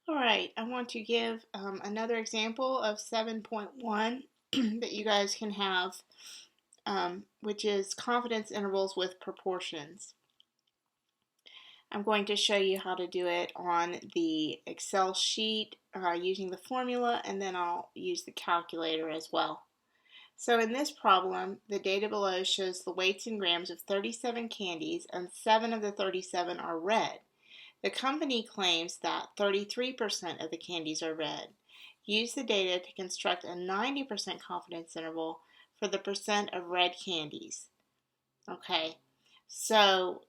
All right, I want to give another example of 7.1 that you guys can have, which is confidence intervals with proportions. I'm going to show you how to do it on the Excel sheet using the formula, and then I'll use the calculator as well. So in this problem, the data below shows the weights in grams of 37 candies, and 7 of the 37 are red. The company claims that 33% of the candies are red. Use the data to construct a 90% confidence interval for the percent of red candies. Okay, so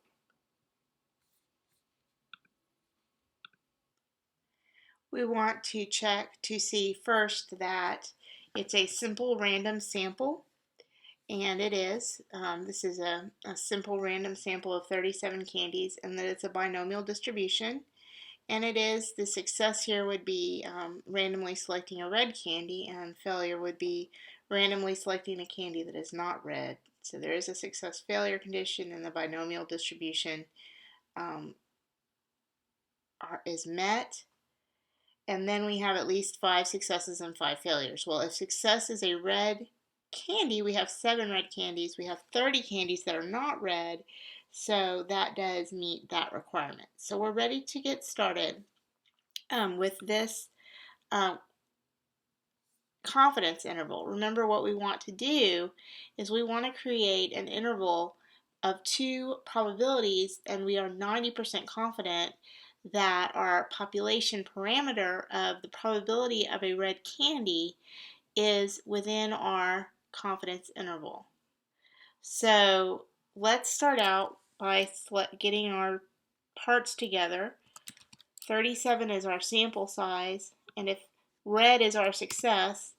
we want to check to see first that it's a simple random sample, and it is. This is a simple random sample of 37 candies, and that it's a binomial distribution. And it is, the success here would be randomly selecting a red candy, and failure would be randomly selecting a candy that is not red. So there is a success failure condition, and the binomial distribution is met. And then we have at least 5 successes and 5 failures. Well, if success is a red candy, we have 7 red candies. We have 30 candies that are not red, so that does meet that requirement. So we're ready to get started with this confidence interval. Remember, what we want to do is we want to create an interval of 2 probabilities, and we are 90% confident that our population parameter of the probability of a red candy is within our confidence interval. So let's start out by getting our parts together. 37 is our sample size, and if red is our success,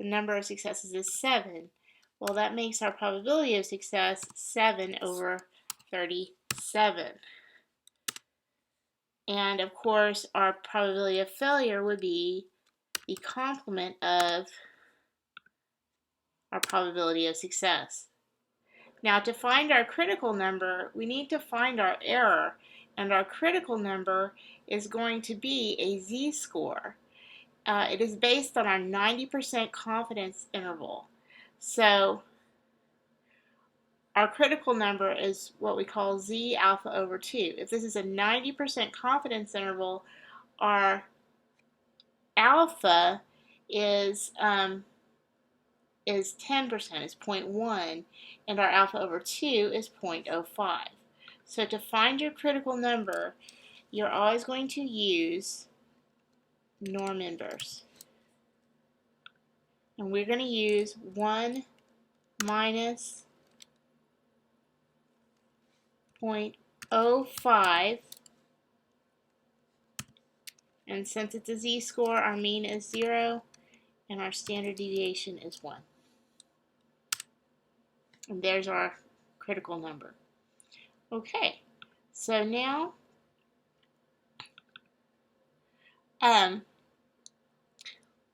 the number of successes is 7. Well, that makes our probability of success 7 over 37. And of course, our probability of failure would be the complement of our probability of success. Now, to find our critical number, we need to find our error, and our critical number is going to be a z-score. It is based on our 90% confidence interval. So our critical number is what we call z alpha over 2. If this is a 90% confidence interval, our alpha is 10%, is 0.1, and our alpha over 2 is 0.05. So to find your critical number, you're always going to use norm inverse. And we're going to use 1 minus 0.05, and since it's a z-score, our mean is 0 and our standard deviation is 1. And there's our critical number. Okay, so now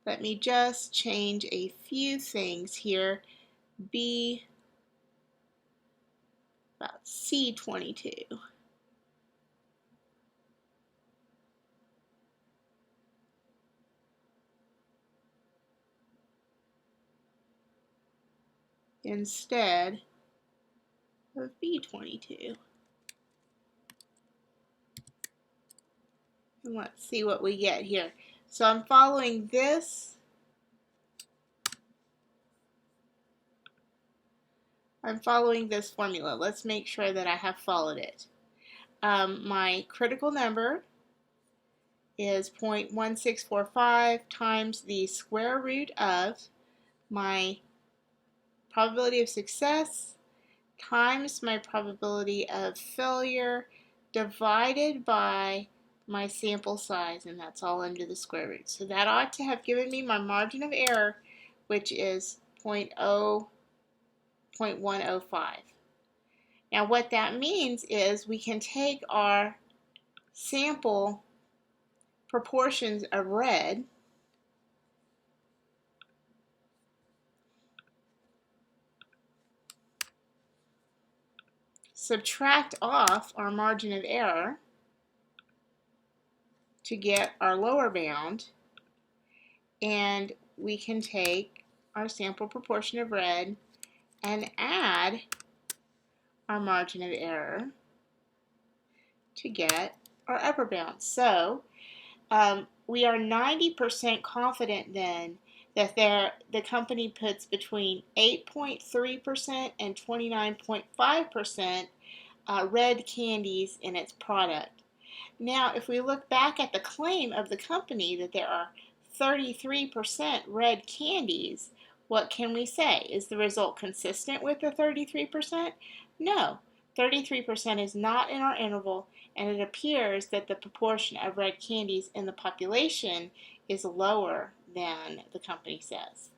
let me just change a few things here. Be about C22. Instead of B22. And let's see what we get here. So I'm following this. Formula. Let's make sure that I have followed it. My critical number is 0.1645 times the square root of my probability of success times my probability of failure divided by my sample size, and that's all under the square root. So that ought to have given me my margin of error, which is 0.105. Now what that means is we can take our sample proportions of red, subtract off our margin of error, to get our lower bound, and we can take our sample proportion of red and add our margin of error to get our upper bound. So we are 90% confident then that the company puts between 8.3% and 29.5% red candies in its product. Now, if we look back at the claim of the company that there are 33% red candies, what can we say? Is the result consistent with the 33%? No, 33% is not in our interval, and it appears that the proportion of red candies in the population is lower than the company says.